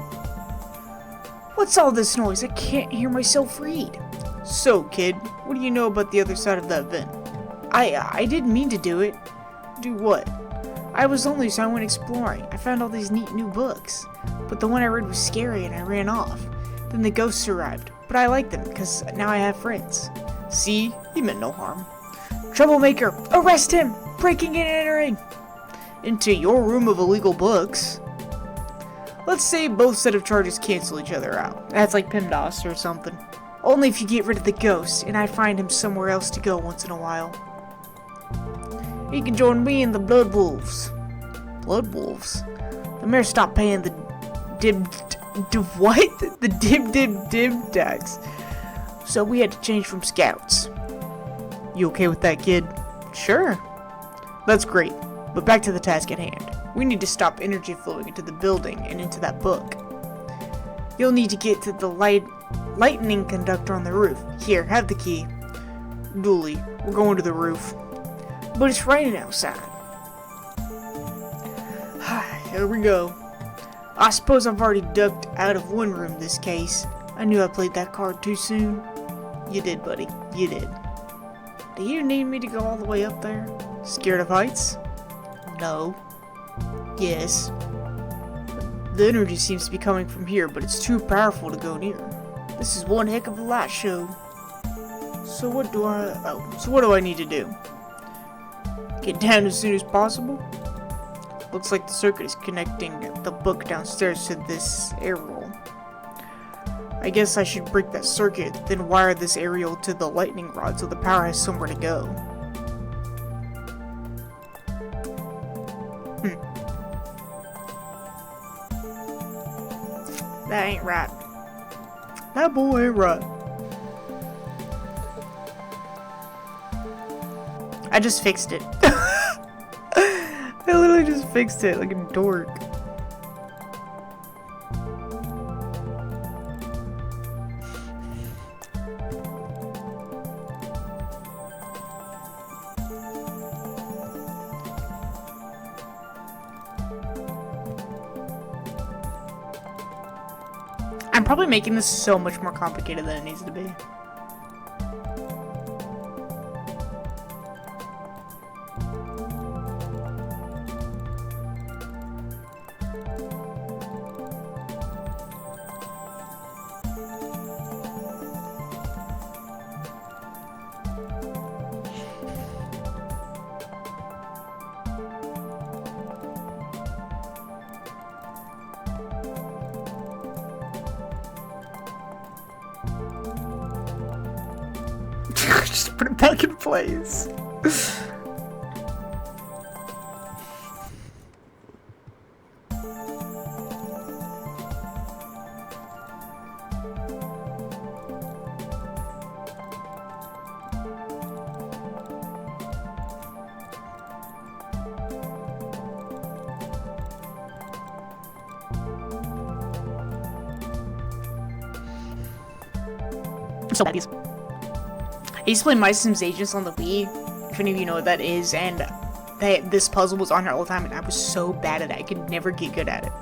What's all this noise? I can't hear myself read. So, kid, what do you know about the other side of that vent? I didn't mean to do it. Do what? I was lonely, so I went exploring. I found all these neat new books. But the one I read was scary and I ran off. Then the ghosts arrived. But I like them, because now I have friends. See? He meant no harm. Troublemaker! Arrest him! Breaking and entering! Into your room of illegal books. Let's say both set of charges cancel each other out. That's like PEMDAS or something. Only if you get rid of the ghost, and I find him somewhere else to go once in a while. He can join me in the Blood Wolves. Blood Wolves? The mayor stopped paying the dib tax. So we had to change from scouts. You okay with that, kid? Sure. That's great. But back to the task at hand. We need to stop energy flowing into the building and into that book. You'll need to get to the lightning conductor on the roof. Here, have the key. Dooley, we're going to the roof. But it's raining outside. Here we go. I suppose I've already ducked out of one room this case. I knew I played that card too soon. You did, buddy. You did. Do you need me to go all the way up there? Scared of heights? No. Yes. The energy seems to be coming from here, but it's too powerful to go near. This is one heck of a light show. So what do I need to do? Get down as soon as possible? Looks like the circuit is connecting the book downstairs to this aerial. I guess I should break that circuit, then wire this aerial to the lightning rod so the power has somewhere to go. That ain't right. That boy ain't right. I just fixed it. I literally just fixed it like a dork. I'm probably making this so much more complicated than it needs to be. Just put it back in place. so bad. I used to play My Sims Agents on the Wii, if any of you know what that is, and this puzzle was on here all the time, and I was so bad at it. I could never get good at it.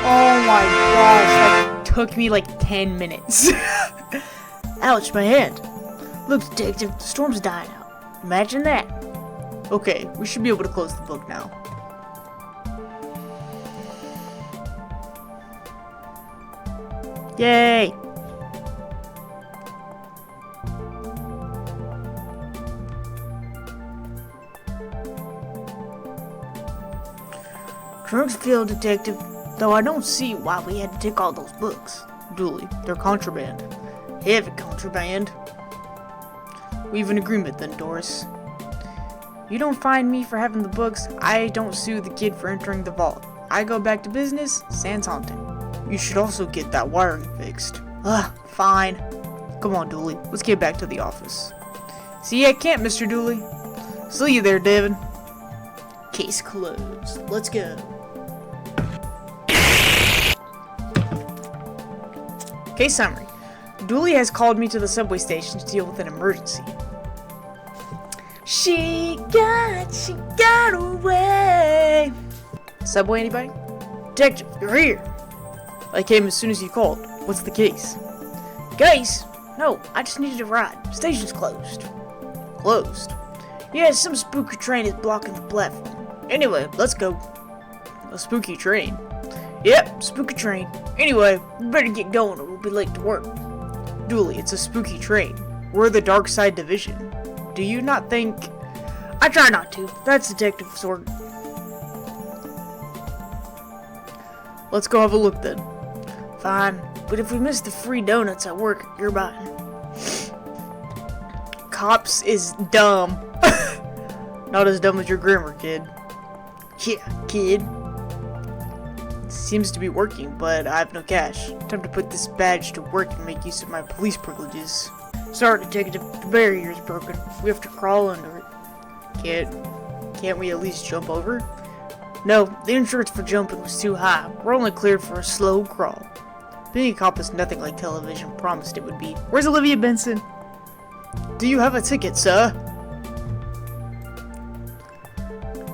Oh my gosh, that took me like 10 minutes. Ouch, my hand. Look, detective, the storm's dying out. Imagine that. Okay, we should be able to close the book now. Yay! Drugs field detective. Though I don't see why we had to take all those books. Dooley, they're contraband. Heavy contraband. We have an agreement then, Doris. You don't fine me for having the books, I don't sue the kid for entering the vault. I go back to business, sans haunting. You should also get that wiring fixed. Fine. Come on, Dooley, let's get back to the office. See, I can't, Mr. Dooley. See you there, Devin. Case closed. Let's go. Case summary. Dooley has called me to the subway station to deal with an emergency. She got away. Subway, anybody? Detective, you're here. I came as soon as you called. What's the case? Case? No, I just needed a ride. Station's closed. Closed? Yeah, some spooky train is blocking the platform. Anyway, let's go. A spooky train? Yep, spooky train. Anyway, we better get going or we'll be late to work. Dooley, it's a spooky train. We're the Darkside division. Do you not think... I try not to. That's Detective Sword. Let's go have a look then. Fine, but if we miss the free donuts at work, you're buying. Cops is dumb. Not as dumb as your grammar, kid. Yeah, kid. Seems to be working, but I have no cash. Time to put this badge to work and make use of my police privileges. Sorry, detective, the barrier is broken. We have to crawl under it. Can't we at least jump over? No, the insurance for jumping was too high. We're only cleared for a slow crawl. Being a cop is nothing like television promised it would be. Where's Olivia Benson? Do you have a ticket, sir?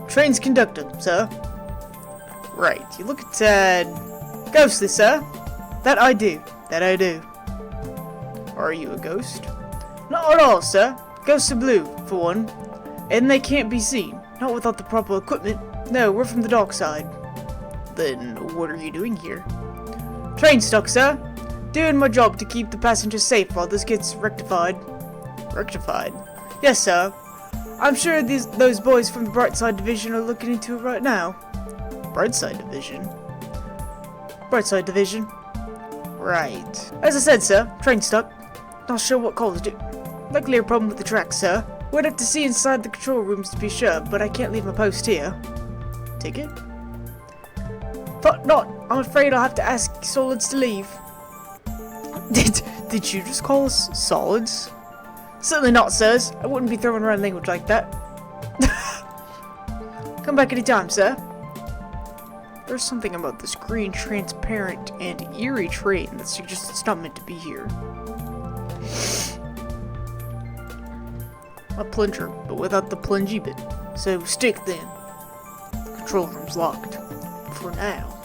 Train's conductor, sir. Right, you look at ghostly, sir. That I do. Are you a ghost? Not at all, sir. Ghosts are blue, for one. And they can't be seen. Not without the proper equipment. No, we're from the Darkside. Then, what are you doing here? Train stuck, sir. Doing my job to keep the passengers safe while this gets rectified. Rectified? Yes, sir. I'm sure those boys from the Brightside Division are looking into it right now. Brightside Division? Brightside Division. Right. As I said, sir, train stuck. Not sure what caused it. Likely a problem with the tracks, sir. We'd have to see inside the control rooms to be sure, but I can't leave my post here. Ticket? Thought not. I'm afraid I'll have to ask Solids to leave. Did you just call us Solids? Certainly not, sirs. I wouldn't be throwing around language like that. Come back anytime, sir. There's something about this green, transparent, and eerie train that suggests it's not meant to be here. A plunger, but without the plungy bit. So stick then. The control room's locked. For now.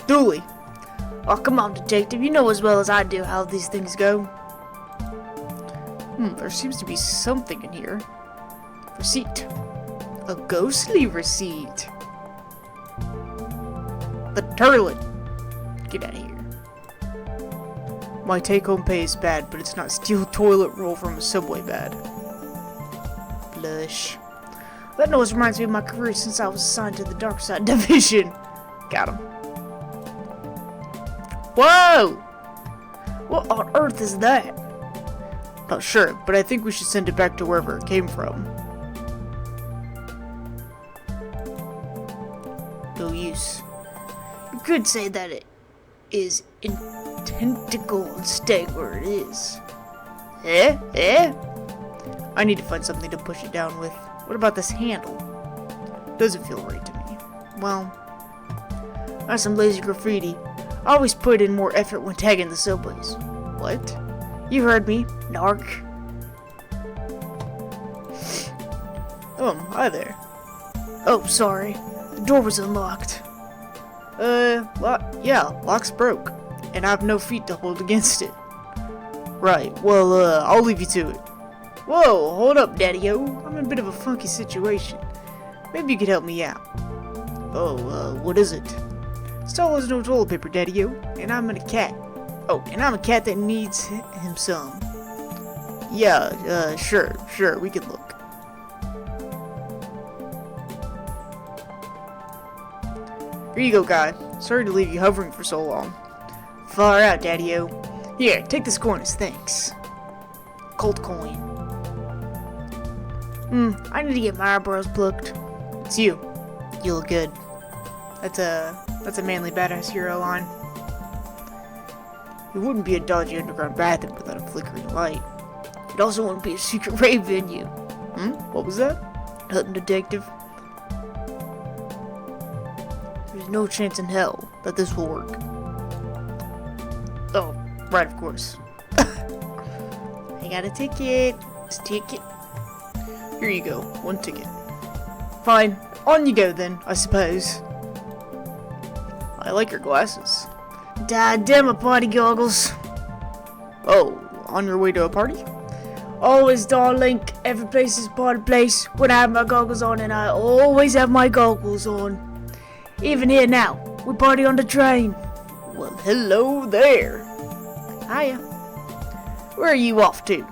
Dooley! Oh, come on, detective. You know as well as I do how these things go. There seems to be something in here. Receipt. A ghostly receipt. The turlet. Get out of here. My take-home pay is bad, but it's not steel toilet roll from a subway bad. Blush. That noise reminds me of my career since I was assigned to the Darkside Division. Got him. Whoa! What on earth is that? Not sure, but I think we should send it back to wherever it came from. No use. You could say that it is identical and stay where it is. Eh? I need to find something to push it down with. What about this handle? Doesn't feel right to me. Well, that's some lazy graffiti. I always put in more effort when tagging the subways. What? You heard me, narc. Hi there. Oh, sorry. The door was unlocked. Lock's broke. And I have no feet to hold against it. Right, well, I'll leave you to it. Whoa, hold up, Daddy-O. I'm in a bit of a funky situation. Maybe you could help me out. Oh, what is it? Stall has no toilet paper, Daddy-O, and I'm a cat. Oh, and I'm a cat that needs him some. Yeah, sure, we can look. Here you go, guy. Sorry to leave you hovering for so long. Far out, Daddy-O. Here, take this coin as thanks. Cold coin. I need to get my eyebrows plucked. It's you. You look good. That's a manly badass hero line. It wouldn't be a dodgy underground bathroom without a flickering light. It also wouldn't be a secret rave venue. What was that? Nothing, detective. There's no chance in hell that this will work. Oh, right, of course. I got a ticket. This ticket. Here you go. 1 ticket. Fine. On you go then, I suppose. I like your glasses. Damn it, party goggles. Oh, on your way to a party? Always, darling. Every place is party place when I have my goggles on, and I always have my goggles on. Even here now. We party on the train. Well, hello there. Hiya. Where are you off to?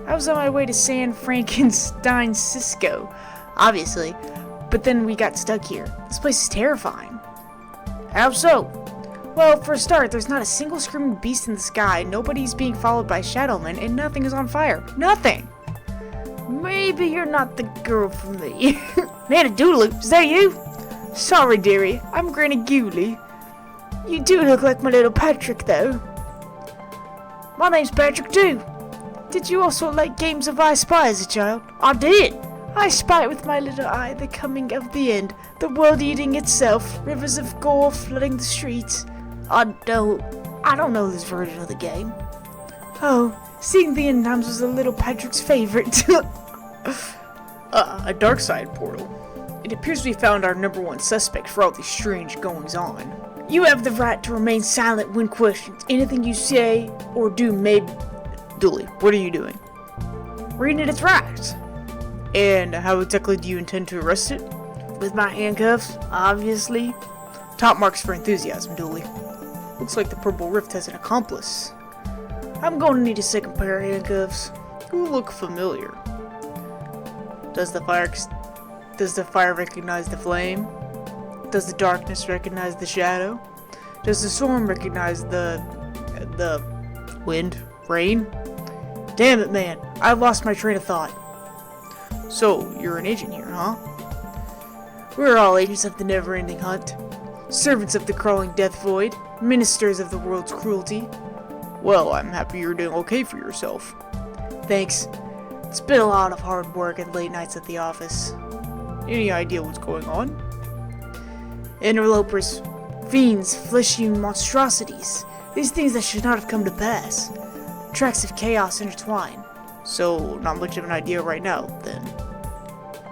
I was on my way to San Francisco, obviously, but then we got stuck here. This place is terrifying. How so? Well, for a start, there's not a single screaming beast in the sky, nobody's being followed by shadowmen, and nothing is on fire. Nothing! Maybe you're not the girl for me. Nana Doodaloo, is that you? Sorry, dearie, I'm Granny Ghoulie. You do look like my little Patrick, though. My name's Patrick, too. Did you also like games of I Spy as a child? I did! I spy with my little eye the coming of the end, the world eating itself, rivers of gore flooding the streets. I don't know this version of the game. Oh, seeing the end times was a little Patrick's favorite. A Darkside portal. It appears we found our #1 suspect for all these strange goings-on. You have the right to remain silent when questioned. Anything you say or do may... Dooley, what are you doing? Reading its rights. And how exactly do you intend to arrest it? With my handcuffs, obviously. Top marks for enthusiasm, Dooley. Looks like the Purple Rift has an accomplice. I'm going to need a second pair of handcuffs. You look familiar. Does the fire recognize the flame? Does the darkness recognize the shadow? Does the storm recognize the wind? Rain? Damn it, man. I lost my train of thought. So, you're an agent here, huh? We're all agents of the never-ending hunt. Servants of the crawling death void. Ministers of the world's cruelty. Well, I'm happy you're doing okay for yourself. Thanks. It's been a lot of hard work and late nights at the office. Any idea what's going on? Interlopers, fiends, fleshy monstrosities. These things that should not have come to pass. Tracks of chaos intertwine. So, not much of an idea right now, then.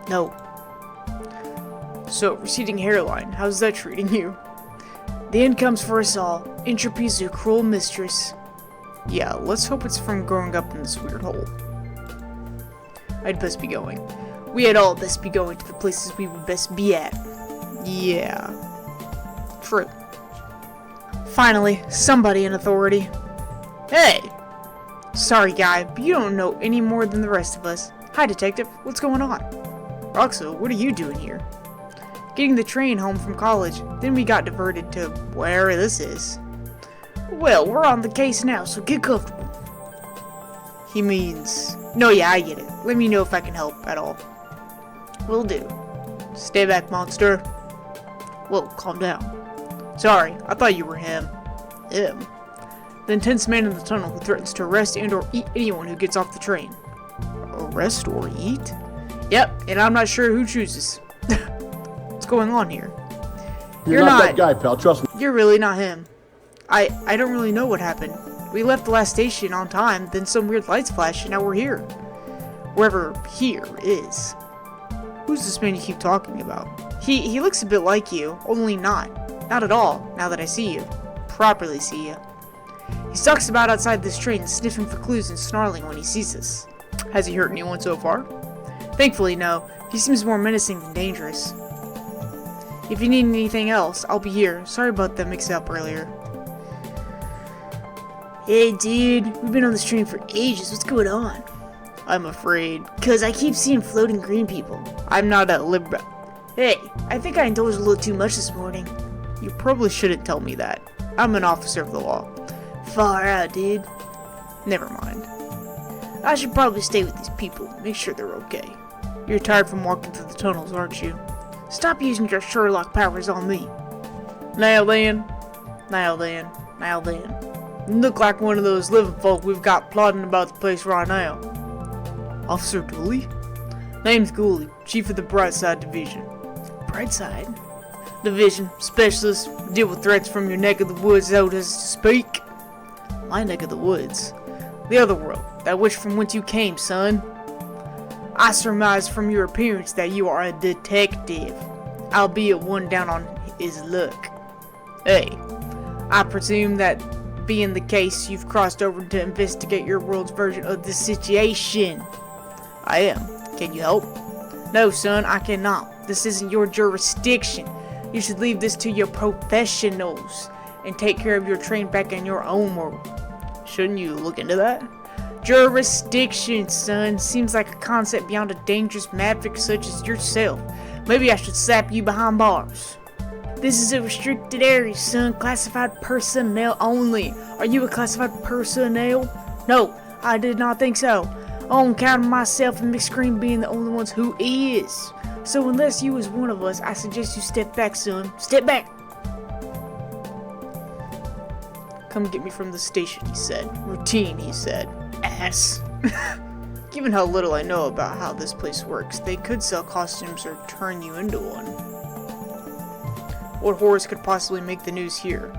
No. So, receding hairline, how's that treating you? The end comes for us all. Entropy's a cruel mistress. Yeah, let's hope it's from growing up in this weird hole. I'd best be going. We had all best be going to the places we would best be at. Yeah. True. Finally, somebody in authority. Hey! Sorry, guy, but you don't know any more than the rest of us. Hi, detective. What's going on? Roxo, what are you doing here? getting the train home from college. Then we got diverted to where this is. Well, we're on the case now, so get comfortable. He means... No, yeah, I get it. Let me know if I can help at all. Will do. Stay back, monster. Whoa, calm down. Sorry, I thought you were him. Him? The intense man in the tunnel who threatens to arrest and or eat anyone who gets off the train. Arrest or eat? Yep, and I'm not sure who chooses. What's going on here? You're not that guy, pal, trust me. You're really not him. I don't really know what happened. We left the last station on time, then some weird lights flashed, and now we're here. Wherever here is. Who's this man you keep talking about? He looks a bit like you, only not. Not at all, now that I see you. Properly see you. He stalks about outside this train, sniffing for clues and snarling when he sees us. Has he hurt anyone so far? Thankfully, no. He seems more menacing than dangerous. If you need anything else, I'll be here. Sorry about the mix-up earlier. Hey, dude. We've been on this train for ages. What's going on? I'm afraid. Because I keep seeing floating green people. I'm not a libra... Hey, I think I indulged a little too much this morning. You probably shouldn't tell me that. I'm an officer of the law. Far out, dude. Never mind. I should probably stay with these people. Make sure they're okay. You're tired from walking through the tunnels, aren't you? Stop using your Sherlock powers on me. Now then. Now then. Now then. You look like one of those living folk we've got plotting about the place right now. Officer Dooley? Name's Gooley, Chief of the Brightside Division. Brightside? Division, specialist, deal with threats from your neck of the woods, so to speak. My neck of the woods? The other world, that which from whence you came, son. I surmise from your appearance that you are a detective, albeit one down on his luck. Hey, I presume that being the case, you've crossed over to investigate your world's version of the situation. I am. Can you help? No, son, I cannot. This isn't your jurisdiction. You should leave this to your professionals and take care of your train back in your own world. Shouldn't you look into that? Jurisdiction, son, seems like a concept beyond a dangerous maverick such as yourself. Maybe I should slap you behind bars. This is a restricted area, son. Classified personnel only. Are you a classified personnel? No, I did not think so. On account of myself and McScreen being the only ones who is. So unless you is one of us, I suggest you step back, son. Step back! Come get me from the station, he said. Routine, he said. Ass. Given how little I know about how this place works, they could sell costumes or turn you into one. What horrors could possibly make the news here?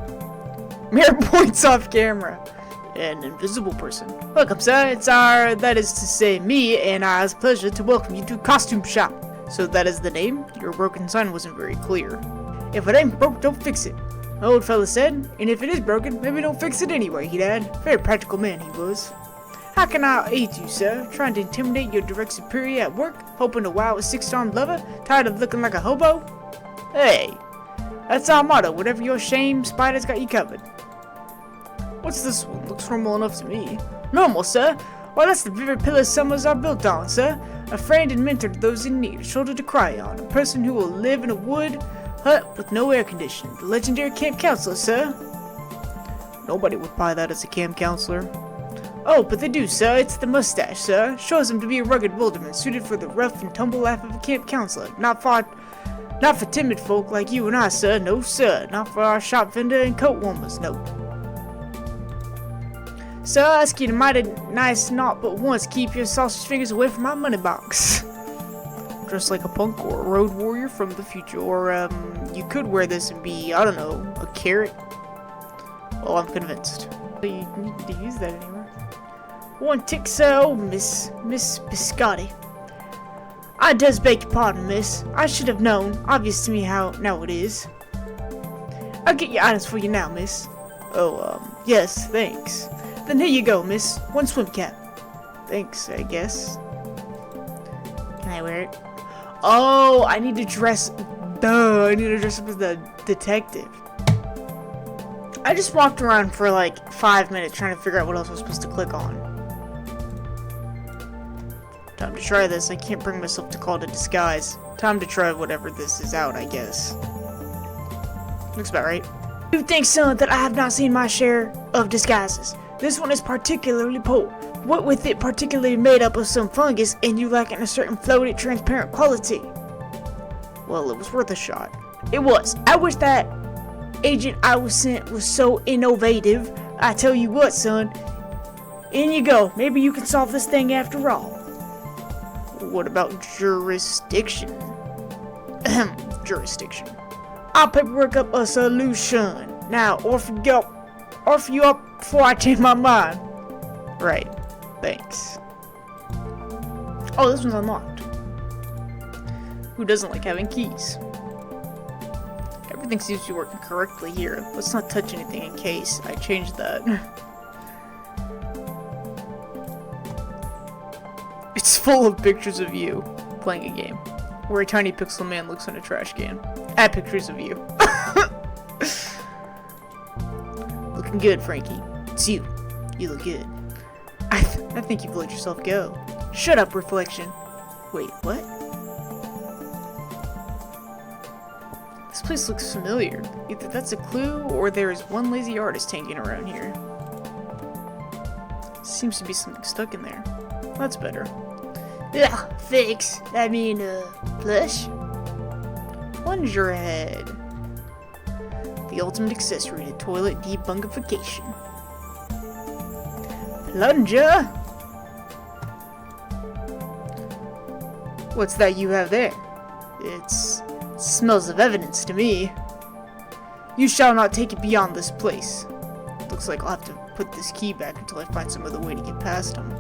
Mere points off camera. An invisible person. Welcome, sir. It's that is to say, me, and it's a pleasure to welcome you to Costume Shop. So that is the name? Your broken sign wasn't very clear. If it ain't broke, don't fix it. My old fella said, and if it is broken, maybe don't fix it anyway, he'd add. Very practical man he was. How can I aid you, sir? Trying to intimidate your direct superior at work? Hoping to wow a six-armed lover? Tired of looking like a hobo? Hey, that's our motto. Whatever your shame, Spider's got you covered. What's this one? Looks normal enough to me. Normal, sir? Why, that's the very pillar summers are built on, sir. A friend and mentor to those in need, a shoulder to cry on, a person who will live in a wood hut with no air conditioning. The legendary camp counselor, sir. Nobody would buy that as a camp counselor. Oh, but they do, sir. It's the mustache, sir. Shows him to be a rugged wilderman, suited for the rough and tumble life of a camp counselor. Not for timid folk like you and I, sir. No, sir. Not for our shop vendor and coat warmers, no. Sir, I ask you to mighty nice not but once keep your sausage fingers away from my money box. Dressed like a punk or a road warrior from the future, or you could wear this and be, I don't know, a carrot. Well, I'm convinced. You need to use that anywhere. One tick, sir. Oh, Miss Biscotti. I does beg your pardon, miss. I should have known. Obvious to me how now it is. I'll get your items for you now, miss. Oh, yes, thanks. Then here you go, miss. One swim cap. Thanks, I guess. Can I wear it? Oh, I need to dress... Duh, I need to dress up as the detective. I just walked around for like 5 minutes trying to figure out what else I was supposed to click on. Time to try this. I can't bring myself to call it a disguise. Time to try whatever this is out, I guess. Looks about right. You think, son, that I have not seen my share of disguises? This one is particularly poor. What with it particularly made up of some fungus and you lacking a certain floated, transparent quality? Well, it was worth a shot. It was. I wish that agent I was sent was so innovative. I tell you what, son. In you go. Maybe you can solve this thing after all. What about jurisdiction? Jurisdiction. I'll paperwork up a solution. Now, offer you up before I change my mind. Right. Thanks. Oh, this one's unlocked. Who doesn't like having keys? Everything seems to be working correctly here. Let's not touch anything in case I change that. It's full of pictures of you playing a game where a tiny pixel man looks in a trash can. Add pictures of you. Looking good, Frankie. It's you. You look good. I think you've let yourself go. Shut up, Reflection. Wait, what? This place looks familiar. Either that's a clue, or there is one lazy artist hanging around here. Seems to be something stuck in there. That's better. Ugh, fix. I mean, plush. Plunger head. The ultimate accessory to toilet debungification. Plunger? What's that you have there? It smells of evidence to me. You shall not take it beyond this place. Looks like I'll have to put this key back until I find some other way to get past him.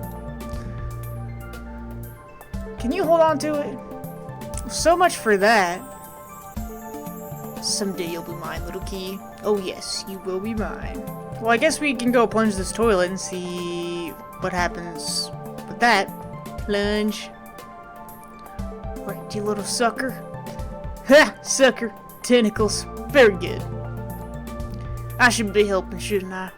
Can you hold on to it? So much for that. Someday you'll be mine, little key. Oh yes, you will be mine. Well, I guess we can go plunge this toilet and see what happens with that. Plunge. Right, you little sucker. Ha! Sucker. Tentacles. Very good. I should be helping, shouldn't I?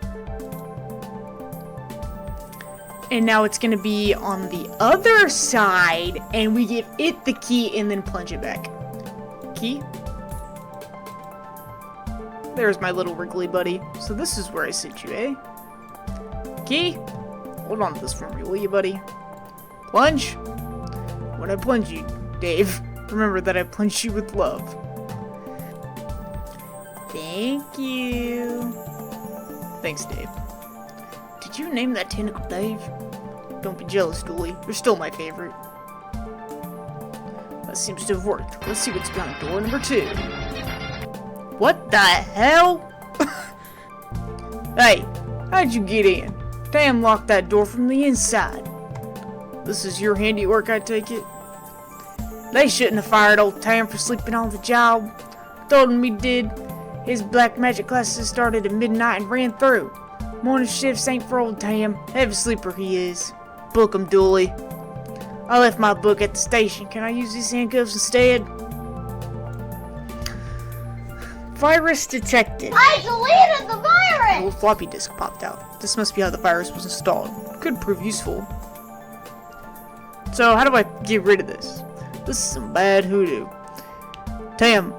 And now it's gonna be on the other side, and we give it the key and then plunge it back. Key? There's my little wriggly buddy. So this is where I sent you, eh? Key? Hold on to this for me, will you, buddy? Plunge? When I plunge you, Dave, remember that I plunged you with love. Thank you. Thanks, Dave. Did you name that tentacle Dave? Don't be jealous, Dooley. You're still my favorite. That seems to have worked. Let's see what's behind door number 2. What the hell? Hey, how'd you get in? Tam locked that door from the inside. This is your handiwork, I take it? They shouldn't have fired old Tam for sleeping on the job. Told him he did. His black magic classes started at midnight and ran through. Morning shifts ain't for old Tam. Heavy sleeper he is. Book him, Dooley. I left my book at the station. Can I use these handcuffs instead? Virus detected. I deleted the virus! A little floppy disk popped out. This must be how the virus was installed. Could prove useful. So, how do I get rid of this? This is some bad hoodoo. Tam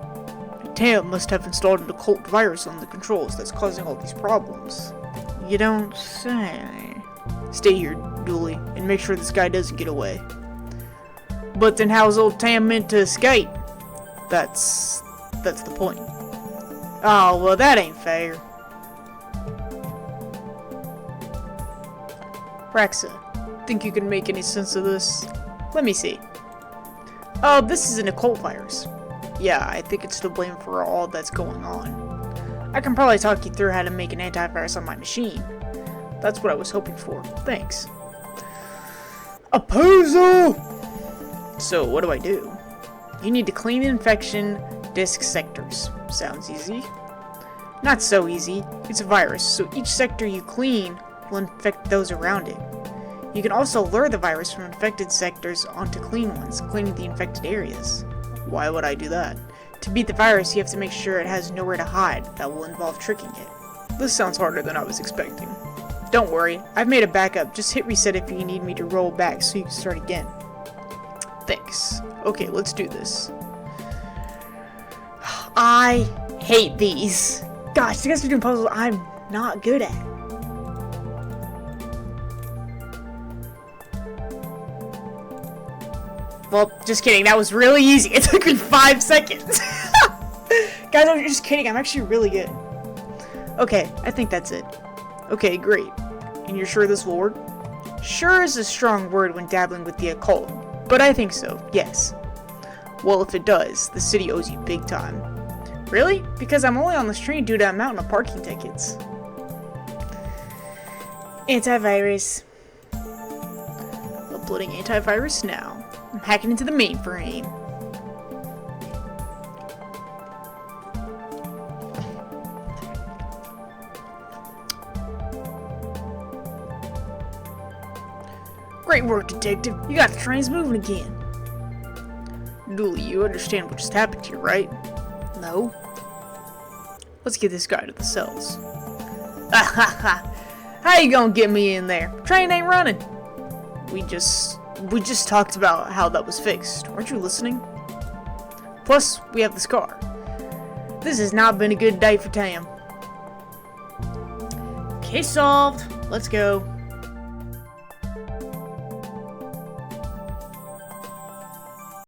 must have installed an occult virus on the controls that's causing all these problems. You don't say. Stay here, Dooley, and make sure this guy doesn't get away. But then how's old Tam meant to escape? That's the point. Oh, well, that ain't fair. Raxa, think you can make any sense of this? Let me see. Oh, this is an occult virus. Yeah, I think it's to blame for all that's going on. I can probably talk you through how to make an antivirus on my machine. That's what I was hoping for. Thanks. A puzzle! So, what do I do? You need to clean infection disk sectors. Sounds easy. Not so easy. It's a virus, so each sector you clean will infect those around it. You can also lure the virus from infected sectors onto clean ones, cleaning the infected areas. Why would I do that? To beat the virus, you have to make sure it has nowhere to hide. That will involve tricking it. This sounds harder than I was expecting. Don't worry, I've made a backup. Just hit reset if you need me to roll back so you can start again. fix. Okay, let's do this. I hate these. Gosh, you guys are doing puzzles I'm not good at. Well, just kidding. That was really easy. It took me 5 seconds. Guys, I'm just kidding. I'm actually really good. Okay, I think that's it. Okay, great. And you're sure this will work? Sure is a strong word when dabbling with the occult, but I think so, yes. Well, if it does, the city owes you big time. Really? Because I'm only on the street due to a mountain of parking tickets. Antivirus. Uploading antivirus now. I'm hacking into the mainframe. Great work, detective. You got the trains moving again. Dooley, you understand what just happened here, right? No. Let's get this guy to the cells. How you gonna get me in there? Train ain't running. We just talked about how that was fixed. Weren't you listening? Plus, we have this car. This has not been a good day for Tam. Case solved. Let's go.